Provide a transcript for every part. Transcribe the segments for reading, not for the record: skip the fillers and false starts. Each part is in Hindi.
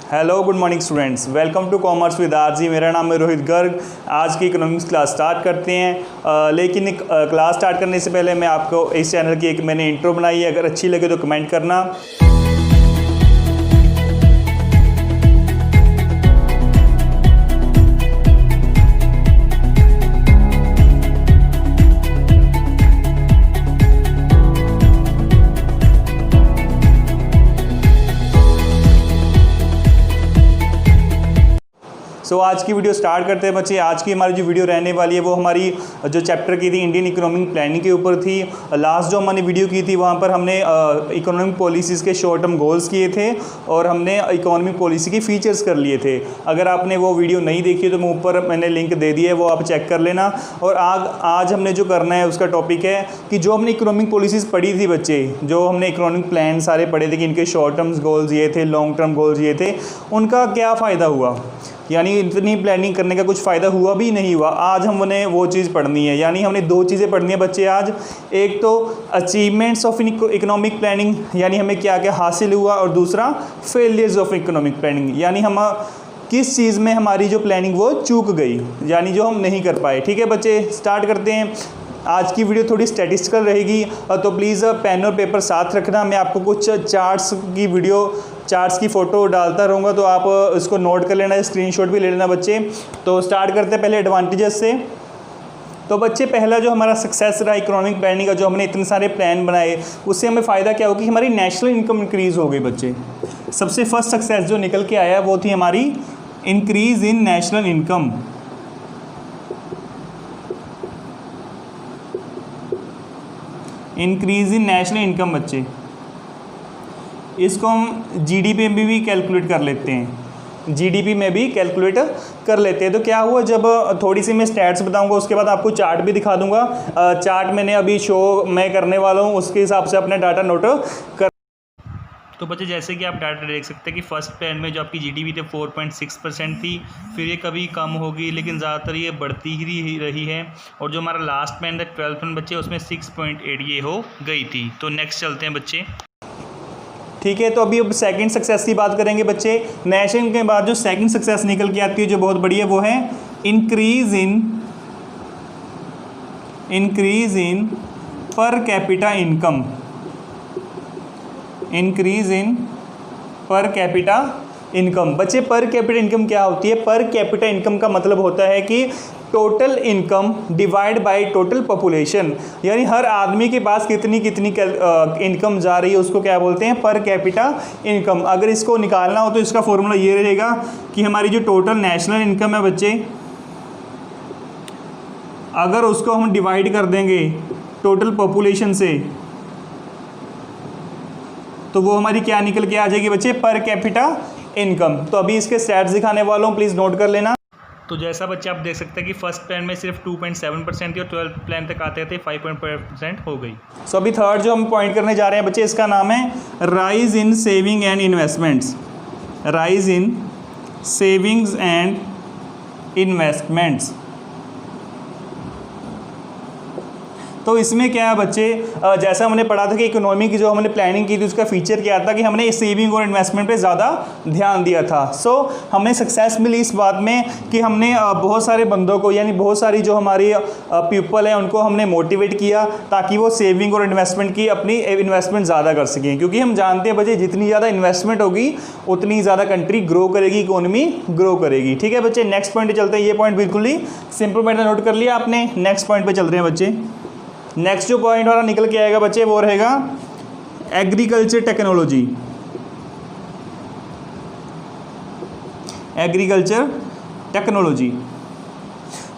Hello good morning students, welcome to commerce with RG. मेरा नाम है रोहित गर्ग। आज की इकोनॉमिक्स क्लास स्टार्ट करते हैं, लेकिन क्लास स्टार्ट करने से पहले मैं आपको इस चैनल की एक मैंने इंट्रो बनाई है, अगर अच्छी लगे तो कमेंट करना। आज की वीडियो स्टार्ट करते हैं बच्चे। आज की हमारी जो वीडियो रहने वाली है वो हमारी जो चैप्टर की थी इंडियन इकोनॉमिक प्लानिंग के ऊपर थी। लास्ट जो हमने वीडियो की थी वहाँ पर हमने इकोनॉमिक पॉलिसीज़ के शॉर्ट टर्म गोल्स किए थे और हमने इकोनॉमिक पॉलिसी के फीचर्स कर लिए थे। अगर आपने वो वीडियो नहीं देखी तो मैं ऊपर मैंने लिंक दे दिया है, वो आप चेक कर लेना। और आज हमने जो करना है उसका टॉपिक है कि जो हमने इकोनॉमिक पॉलिसीज़ पढ़ी थी बच्चे, जो हमने इकोनॉमिक प्लान सारे पढ़े थे कि इनके शॉर्ट टर्म गोल्स ये थे, लॉन्ग टर्म गोल्स ये थे, उनका क्या फ़ायदा हुआ, यानी इतनी प्लानिंग करने का कुछ फ़ायदा हुआ भी नहीं हुआ। आज हमने वो चीज़ पढ़नी है, यानी हमने दो चीज़ें पढ़नी है बच्चे आज। एक तो अचीवमेंट्स ऑफ इकोनॉमिक प्लानिंग, यानी हमें क्या क्या हासिल हुआ, और दूसरा फेलियर्स ऑफ इकोनॉमिक प्लानिंग, यानी हम किस चीज़ में हमारी जो प्लानिंग वो चूक गई, यानी जो हम नहीं कर पाए। ठीक है बच्चे, स्टार्ट करते हैं। आज की वीडियो थोड़ी स्टैटिस्टिकल रहेगी, तो प्लीज़ पेन और पेपर साथ रखना। मैं आपको कुछ चार्ट्स की फ़ोटो डालता रहूँगा, तो आप इसको नोट कर लेना, स्क्रीनशॉट भी ले लेना बच्चे। तो स्टार्ट करते हैं पहले एडवांटेजेस से। तो बच्चे पहला जो हमारा सक्सेस रहा इकोनॉमिक प्लानिंग का, जो हमने इतने सारे प्लान बनाए, उससे हमें फ़ायदा क्या होगा कि हमारी नेशनल इनकम इंक्रीज़ हो गई बच्चे। सबसे फर्स्ट सक्सेस जो निकल के आया वो थी हमारी increase in national income. Increase in national income बच्चे, इसको हम जीडीपी में भी कैलकुलेट कर लेते हैं, जीडीपी में भी कैलकुलेट कर लेते हैं। तो क्या हुआ, जब थोड़ी सी मैं स्टैट्स बताऊंगा उसके बाद आपको चार्ट भी दिखा दूंगा। चार्ट मैंने अभी शो मैं करने वाला हूँ, उसके हिसाब से अपने डाटा नोट कर। तो बच्चे जैसे कि आप डाटा देख सकते हैं कि फर्स्ट प्लान में जो आपकी जीडीपी थी 4.6% थी, फिर ये कभी कम होगी लेकिन ज़्यादातर ये बढ़ती ही रही है। और जो हमारा लास्ट प्लान था 12th प्लान बच्चे, उसमें 6.8 ये हो गई थी। तो नेक्स्ट चलते हैं बच्चे। ठीक है, तो अभी अब सेकंड सक्सेस की बात करेंगे बच्चे। नेशनल के बाद जो सेकंड सक्सेस निकल के आती है जो बहुत बड़ी है, वो है increase in per capita income. Increase in per capita income. बच्चे पर कैपिटा इनकम क्या होती है? पर कैपिटा इनकम का मतलब होता है कि total income divide by total population, यानी हर आदमी के पास कितनी इनकम जा रही है, उसको क्या बोलते हैं? Per capita income. अगर इसको निकालना हो तो इसका फॉर्मूला ये रहेगा कि हमारी जो टोटल नेशनल इनकम है बच्चे, अगर उसको हम डिवाइड कर देंगे टोटल पॉपुलेशन से, तो वो हमारी क्या निकल के आ जाएगी बच्चे? Per capita income. तो अभी इसके स्टैट्स दिखाने वाला हूँ, प्लीज़ नोट कर लेना। तो जैसा बच्चे आप देख सकते हैं कि फर्स्ट प्लान में सिर्फ 2.7% थी और 12th प्लान तक आते थे 5.5% हो गई। सो अभी थर्ड जो हम पॉइंट करने जा रहे हैं बच्चे, इसका नाम है rise in saving and investments. Rise in savings and investments. तो इसमें क्या है बच्चे, जैसा हमने पढ़ा था कि इकोनॉमी की जो हमने प्लानिंग की थी उसका फीचर क्या था कि हमने सेविंग और इन्वेस्टमेंट पे ज़्यादा ध्यान दिया था। सो हमें सक्सेस मिली इस बात में कि हमने बहुत सारे बंदों को, यानी बहुत सारी जो हमारी पीपल हैं उनको हमने मोटिवेट किया ताकि वो सेविंग और इन्वेस्टमेंट की अपनी इन्वेस्टमेंट ज़्यादा कर सकें। क्योंकि हम जानते हैं बच्चे जितनी ज़्यादा इन्वेस्टमेंट होगी उतनी ज़्यादा कंट्री ग्रो करेगी, इकोनॉमी ग्रो करेगी। ठीक है बच्चे, नेक्स्ट पॉइंट चलते हैं। ये पॉइंट बिल्कुल ही सिंपल पॉइंट नोट कर लिया आपने। नेक्स्ट पॉइंट पर चल रहे हैं बच्चे। नेक्स्ट जो पॉइंट हमारा निकल के आएगा बच्चे वो रहेगा एग्रीकल्चर टेक्नोलॉजी। एग्रीकल्चर टेक्नोलॉजी,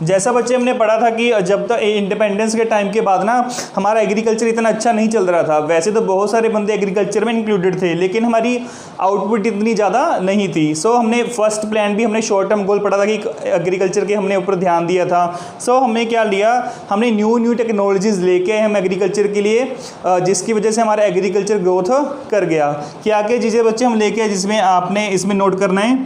जैसा बच्चे हमने पढ़ा था कि जब तक इंडिपेंडेंस के टाइम के बाद ना हमारा एग्रीकल्चर इतना अच्छा नहीं चल रहा था। वैसे तो बहुत सारे बंदे एग्रीकल्चर में इंक्लूडेड थे, लेकिन हमारी आउटपुट इतनी ज़्यादा नहीं थी। सो हमने फर्स्ट प्लान भी हमने शॉर्ट टर्म गोल पढ़ा था कि एग्रीकल्चर के हमने ऊपर ध्यान दिया था। सो हमने क्या लिया, हमने न्यू टेक्नोलॉजीज़ लेके हम एग्रीकल्चर के लिए, जिसकी वजह से हमारा एग्रीकल्चर ग्रोथ कर गया। क्या क्या चीज़ें बच्चे हम लेके आए, जिसमें आपने इसमें नोट करना है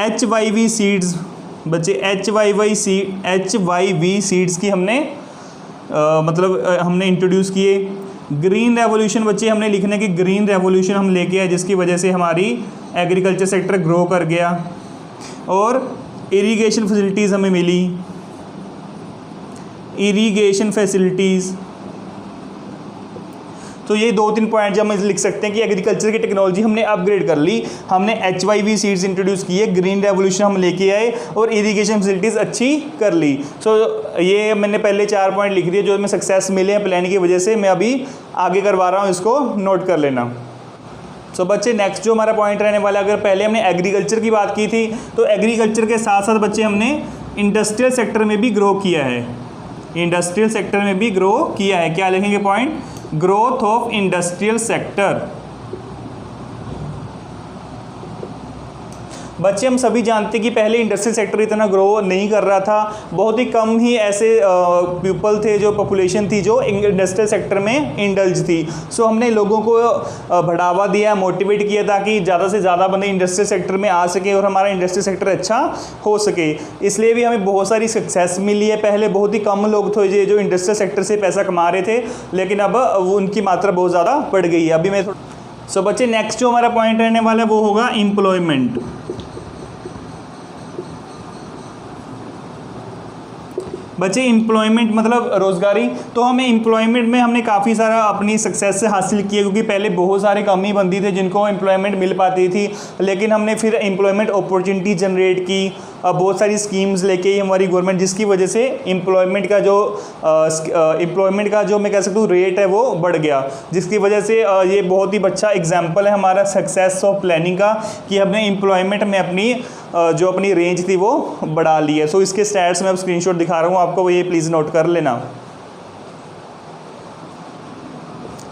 HYV सीड्स बच्चे। HYV सीड्स की हमने हमने इंट्रोड्यूस किए। ग्रीन रेवोल्यूशन बच्चे हमने लिखने की ग्रीन रेवोल्यूशन हम लेके आए, जिसकी वजह से हमारी एग्रीकल्चर सेक्टर ग्रो कर गया और इरिगेशन फैसिलिटीज़ हमें मिली, इरिगेशन फैसिलिटीज़। तो ये 2-3 पॉइंट जो हम लिख सकते हैं कि एग्रीकल्चर की टेक्नोलॉजी हमने अपग्रेड कर ली, हमने HYV सीड्स इंट्रोड्यूस किए, ग्रीन रेवोल्यूशन हम लेके आए और इरिगेशन फैसिलिटीज़ अच्छी कर ली। ये मैंने पहले 4 पॉइंट लिख दिए जो हमें सक्सेस मिले हैं प्लान की वजह से। मैं अभी आगे करवा रहा हूँ, इसको नोट कर लेना। बच्चे नेक्स्ट जो हमारा पॉइंट रहने वाला है, अगर पहले हमने एग्रीकल्चर की बात की थी तो एग्रीकल्चर के साथ साथ बच्चे हमने इंडस्ट्रियल सेक्टर में भी ग्रो किया है, इंडस्ट्रियल सेक्टर में भी ग्रो किया है। क्या लिखेंगे point? Growth of industrial sector. बच्चे हम सभी जानते हैं कि पहले इंडस्ट्रियल सेक्टर इतना ग्रो नहीं कर रहा था, बहुत ही कम ही ऐसे पीपल थे, जो पॉपुलेशन थी जो इंडस्ट्रियल सेक्टर में इंडल्ज थी। हमने लोगों को बढ़ावा दिया, मोटिवेट किया ताकि ज़्यादा से ज़्यादा बंदे इंडस्ट्रियल सेक्टर में आ सके और हमारा इंडस्ट्रियल सेक्टर अच्छा हो सके। इसलिए भी हमें बहुत सारी सक्सेस मिली है। पहले बहुत ही कम लोग थे जो इंडस्ट्रियल सेक्टर से पैसा कमा रहे थे, लेकिन अब उनकी मात्रा बहुत ज़्यादा बढ़ गई है। अभी मैं बच्चे नेक्स्ट जो हमारा पॉइंट रहने वाला है वो होगा एम्प्लॉयमेंट। बच्चे एम्प्लॉयमेंट मतलब रोज़गारी। तो हमें एम्प्लॉयमेंट में हमने काफ़ी सारा अपनी सक्सेस से हासिल किया, क्योंकि पहले बहुत सारे कमी बंदी थे जिनको एम्प्लॉयमेंट मिल पाती थी, लेकिन हमने फिर एम्प्लॉयमेंट अपॉर्चुनिटी जनरेट की, बहुत सारी स्कीम्स लेके ही हमारी गवर्नमेंट, जिसकी वजह से एम्प्लॉयमेंट का जो मैं कह सकता हूँ रेट है वो बढ़ गया, जिसकी वजह से ये बहुत ही अच्छा एग्जाम्पल है हमारा सक्सेस ऑफ प्लानिंग का कि हमने एम्प्लॉयमेंट में अपनी जो अपनी रेंज थी वो बढ़ा ली है। इसके स्टैट्स में अब स्क्रीनशॉट दिखा रहा हूँ आपको, ये प्लीज़ नोट कर लेना।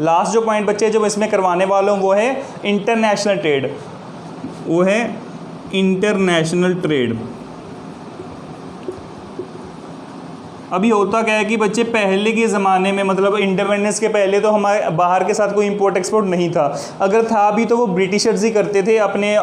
लास्ट जो पॉइंट बच्चे जो इसमें करवाने वाला हूँ वो है इंटरनेशनल ट्रेड, वो है इंटरनेशनल ट्रेड। अभी होता क्या है कि बच्चे पहले के ज़माने में मतलब इंडिपेंडेंस के पहले तो हमारे बाहर के साथ कोई इंपोर्ट एक्सपोर्ट नहीं था, अगर था भी तो वो ब्रिटिशर्स ही करते थे। अपने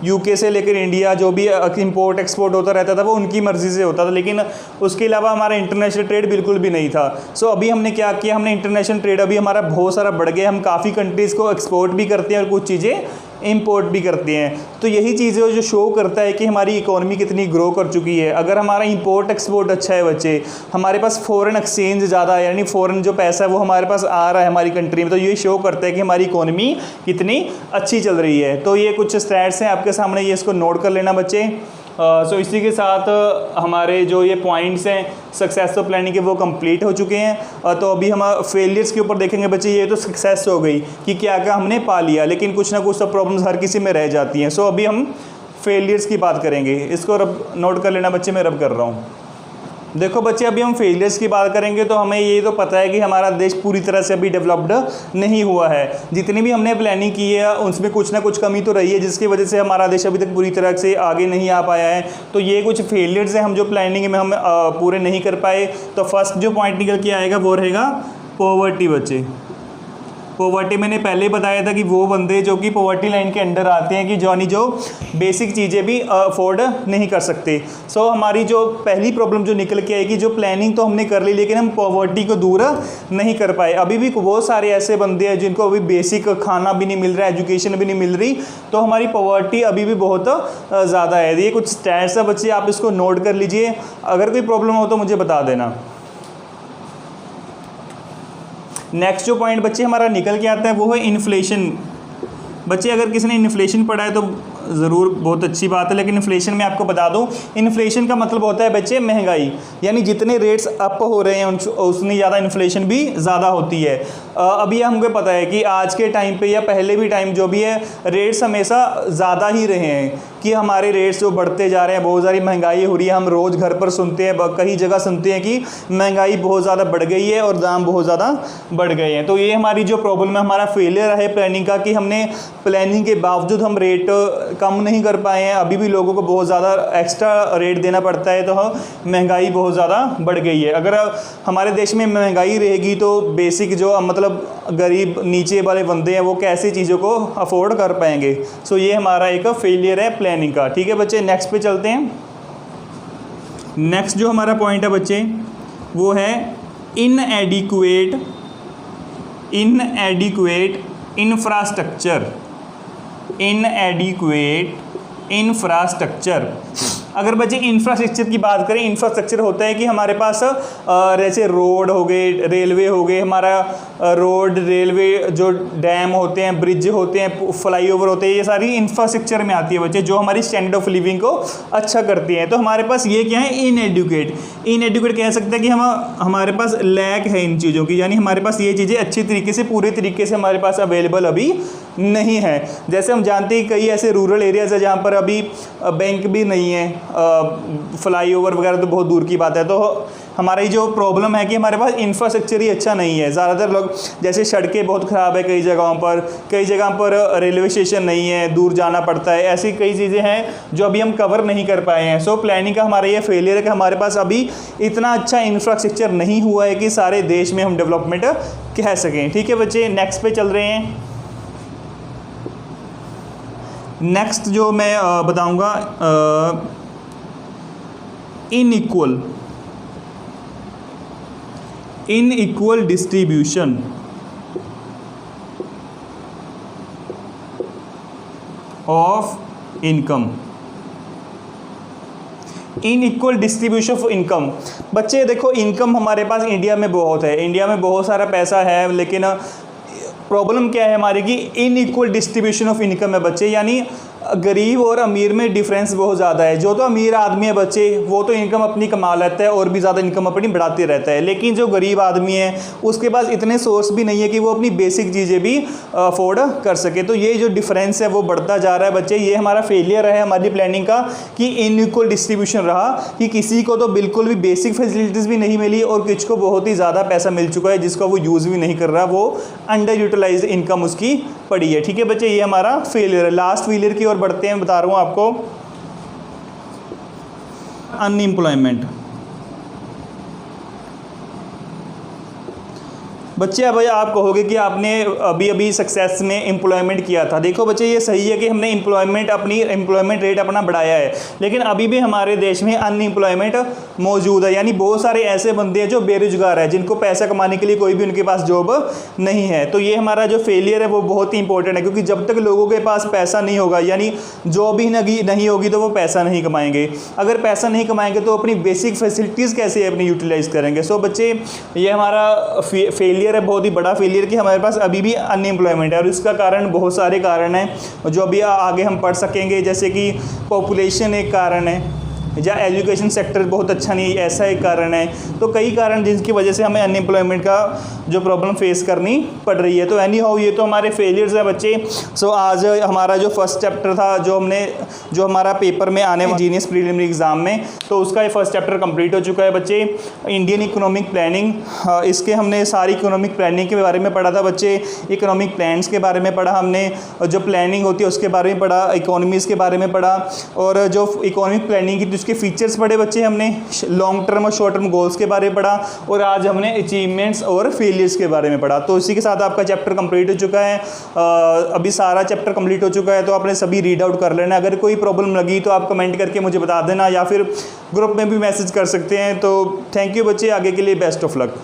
यूके से लेकर इंडिया जो भी इंपोर्ट एक्सपोर्ट होता रहता था वो उनकी मर्ज़ी से होता था, लेकिन उसके अलावा हमारा इंटरनेशनल ट्रेड बिल्कुल भी नहीं था। अभी हमने क्या किया, हमने इंटरनेशनल ट्रेड अभी हमारा बहुत सारा बढ़ गया, हम काफ़ी कंट्रीज़ को एक्सपोर्ट भी करते हैं और कुछ चीज़ें इंपोर्ट भी करते हैं। तो यही चीज़ है जो शो करता है कि हमारी इकोनॉमी कितनी ग्रो कर चुकी है। अगर हमारा इंपोर्ट एक्सपोर्ट अच्छा है बच्चे, हमारे पास फॉरेन एक्सचेंज ज़्यादा है, यानी फॉरेन जो पैसा है वो हमारे पास आ रहा है हमारी कंट्री में, तो ये शो करता है कि हमारी इकोनॉमी कितनी अच्छी चल रही है। तो ये कुछ स्टैट्स हैं आपके सामने, ये इसको नोट कर लेना बच्चे। इसी के साथ हमारे जो ये पॉइंट्स हैं सक्सेसफुल प्लानिंग के वो कंप्लीट हो चुके हैं। तो अभी हम फेलियर्स के ऊपर देखेंगे बच्चे। ये तो सक्सेस हो गई कि क्या क्या हमने पा लिया, लेकिन कुछ ना कुछ तो प्रॉब्लम्स हर किसी में रह जाती हैं। अभी हम फेलियर्स की बात करेंगे, इसको नोट कर लेना बच्चे, मैं रब कर रहा हूँ। देखो बच्चे, अभी हम फेलियर्स की बात करेंगे तो हमें ये तो पता है कि हमारा देश पूरी तरह से अभी डेवलप्ड नहीं हुआ है। जितनी भी हमने प्लानिंग की है उसमें कुछ ना कुछ कमी तो रही है, जिसकी वजह से हमारा देश अभी तक पूरी तरह से आगे नहीं आ पाया है। तो ये कुछ फेलियर्स हैं हम जो प्लानिंग में हम पूरे नहीं कर पाए। तो फर्स्ट जो पॉइंट निकल के आएगा वो रहेगा पॉवर्टी बच्चे। पॉवर्टी मैंने पहले ही बताया था कि वो बंदे जो कि पॉवर्टी लाइन के अंडर आते हैं कि जो बेसिक चीज़ें भी अफोर्ड नहीं कर सकते। हमारी जो पहली प्रॉब्लम जो निकल के आएगी, जो प्लानिंग तो हमने कर ली लेकिन हम पॉवर्टी को दूर नहीं कर पाए। अभी भी बहुत सारे ऐसे बंदे हैं जिनको अभी बेसिक खाना भी नहीं मिल रहा है, एजुकेशन भी नहीं मिल रही, तो हमारी पॉवर्टी अभी भी बहुत ज़्यादा है। ये कुछ स्टैट्स है बच्चे, आप इसको नोट कर लीजिए, अगर कोई प्रॉब्लम हो तो मुझे बता देना। नेक्स्ट जो पॉइंट बच्चे हमारा निकल के आता है वो है इन्फ्लेशन। बच्चे अगर किसी ने इन्फ्लेशन पढ़ा है तो ज़रूर बहुत अच्छी बात है, लेकिन इन्फ्लेशन में आपको बता दूं, इन्फ्लेशन का मतलब होता है बच्चे महंगाई, यानी जितने रेट्स अप हो रहे हैं उतनी ज़्यादा इन्फ्लेशन भी ज़्यादा होती है। अभी हमको पता है कि आज के टाइम पे या पहले भी टाइम जो भी है, रेट्स हमेशा ज़्यादा ही रहे हैं कि हमारे रेट्स जो बढ़ते जा रहे हैं, बहुत सारी महंगाई हो रही है। हम रोज़ घर पर सुनते हैं, कई जगह सुनते हैं कि महंगाई बहुत ज़्यादा बढ़ गई है और दाम बहुत ज़्यादा बढ़ गए हैं। तो ये हमारी जो प्रॉब्लम है, हमारा फेलियर है प्लानिंग का, कि हमने प्लानिंग के बावजूद हम रेट कम नहीं कर पाए हैं। अभी भी लोगों को बहुत ज़्यादा एक्स्ट्रा रेट देना पड़ता है, तो महंगाई बहुत ज़्यादा बढ़ गई है। अगर हमारे देश में महंगाई रहेगी तो बेसिक जो मतलब गरीब नीचे वाले बंदे हैं वो कैसे चीज़ों को अफोर्ड कर पाएंगे। ये हमारा एक फेलियर है प्लानिंग का। ठीक है बच्चे, नेक्स्ट पे चलते हैं। नेक्स्ट जो हमारा पॉइंट है बच्चे वो है इनएडिक्वेट इंफ्रास्ट्रक्चर। इनएडिक्वेट इंफ्रास्ट्रक्चर। अगर बच्चे इंफ्रास्ट्रक्चर की बात करें, इंफ्रास्ट्रक्चर होता है कि हमारे पास जैसे रोड हो गए, रेलवे हो गए, हमारा रोड रेलवे जो डैम होते हैं, ब्रिज होते हैं, फ्लाईओवर होते हैं, ये सारी इंफ्रास्ट्रक्चर में आती है बच्चे, जो हमारी स्टैंडर्ड ऑफ लिविंग को अच्छा करती हैं। तो हमारे पास ये क्या है, इनएडुकेट कह सकते हैं कि हमारे पास लैक है इन चीज़ों की, यानी हमारे पास ये चीज़ें अच्छी तरीके से, पूरे तरीके से हमारे पास अवेलेबल अभी नहीं है। जैसे हम जानते हैं कई ऐसे रूरल एरियाज़ है जहाँ पर अभी बैंक भी नहीं है, फ्लाईओवर वगैरह तो बहुत दूर की बात है। तो हमारी जो प्रॉब्लम है कि हमारे पास इंफ्रास्ट्रक्चर ही अच्छा नहीं है। ज़्यादातर लोग, जैसे सड़कें बहुत ख़राब है कई जगहों पर रेलवे स्टेशन नहीं है, दूर जाना पड़ता है, ऐसी कई चीज़ें हैं जो अभी हम कवर नहीं कर पाए हैं। सो प्लानिंग का हमारा ये फेलियर है कि हमारे पास अभी इतना अच्छा इंफ्रास्ट्रक्चर नहीं हुआ है कि सारे देश में हम डेवलपमेंट कह सकें। ठीक है बच्चे, नेक्स्ट पे चल रहे हैं। नेक्स्ट जो मैं बताऊंगा, inequal distribution of income. Inequal distribution of income. बच्चे देखो, इनकम हमारे पास इंडिया में बहुत है, इंडिया में बहुत सारा पैसा है, लेकिन प्रॉब्लम क्या है हमारी कि इनइक्वल डिस्ट्रीब्यूशन ऑफ इनकम है बच्चे, यानी गरीब और अमीर में डिफरेंस बहुत ज़्यादा है। जो तो अमीर आदमी है बच्चे, वो तो इनकम अपनी कमा लेता है और भी ज़्यादा इनकम अपनी बढ़ाते रहता है, लेकिन जो गरीब आदमी है उसके पास इतने सोर्स भी नहीं है कि वो अपनी बेसिक चीज़ें भी अफोर्ड कर सके। तो ये जो डिफरेंस है वो बढ़ता जा रहा है बच्चे। ये हमारा फेलियर है हमारी प्लानिंग का कि इनइक्वल डिस्ट्रीब्यूशन रहा, कि किसी को तो बिल्कुल भी बेसिक फैसिलिटीज़ भी नहीं मिली और कुछ को बहुत ही ज़्यादा पैसा मिल चुका है जिसका वो यूज़ भी नहीं कर रहा, वो अंडर यूटिलाइज इनकम उसकी पड़ी है। ठीक है बच्चे, ये हमारा फेलियर है। लास्ट फेलियर की ओर बढ़ते हैं, बता रहा हूं आपको, अनएम्प्लॉयमेंट। बच्चे अब आप कहोगे कि आपने अभी अभी सक्सेस में एम्प्लॉयमेंट किया था। देखो बच्चे, ये सही है कि हमने अपनी एम्प्लॉयमेंट रेट अपना बढ़ाया है, लेकिन अभी भी हमारे देश में अनएम्प्लॉयमेंट मौजूद है, यानी बहुत सारे ऐसे बंदे हैं जो बेरोजगार है, जिनको पैसा कमाने के लिए कोई भी उनके पास जॉब नहीं है। तो ये हमारा जो फेलियर है वो बहुत ही इंपॉर्टेंट है, क्योंकि जब तक लोगों के पास पैसा नहीं होगा, यानी जॉब ही नहीं होगी, तो वो पैसा नहीं कमाएंगे। अगर पैसा नहीं कमाएंगे तो अपनी बेसिक फैसिलिटीज़ कैसे अपनी यूटिलाइज करेंगे। सो बच्चे, ये हमारा फेलियर है, बहुत ही बड़ा फेलियर कि हमारे पास अभी भी अनएम्प्लॉयमेंट है। और इसका कारण बहुत सारे कारण हैं जो अभी आगे हम पढ़ सकेंगे, जैसे कि पॉपुलेशन एक कारण है, या एजुकेशन सेक्टर बहुत अच्छा नहीं, ऐसा एक कारण है। तो कई कारण जिनकी वजह से हमें अनएम्प्लॉयमेंट का जो प्रॉब्लम फेस करनी पड़ रही है। तो एनी हाउ, ये तो हमारे फेलियर्स हैं बच्चे। सो आज हमारा जो फर्स्ट चैप्टर था, जो हमारा पेपर में आने वाले जीनियस प्रीलिमिनरी एग्जाम में, तो उसका ये फर्स्ट चैप्टर कंप्लीट हो चुका है बच्चे। इंडियन इकोनॉमिक प्लानिंग, इसके हमने सारी इकोनॉमिक प्लानिंग के बारे में पढ़ा था बच्चे। इकोनॉमिक प्लान्स के बारे में पढ़ा हमने, जो प्लानिंग होती है उसके बारे में पढ़ा, इकोनॉमीज़ के बारे में पढ़ा, और जो इकोनॉमिक प्लानिंग की उसके फीचर्स पढ़े बच्चे हमने, लॉन्ग टर्म और शॉर्ट टर्म गोल्स के बारे में पढ़ा, और आज हमने अचीवमेंट्स और फेलियर्स के बारे में पढ़ा। तो इसी के साथ आपका चैप्टर कंप्लीट हो चुका है। अभी सारा चैप्टर कंप्लीट हो चुका है, तो आपने सभी रीड आउट कर लेना। अगर कोई प्रॉब्लम लगी तो आप कमेंट करके मुझे बता देना, या फिर ग्रुप में भी मैसेज कर सकते हैं। तो थैंक यू बच्चे, आगे के लिए बेस्ट ऑफ लक।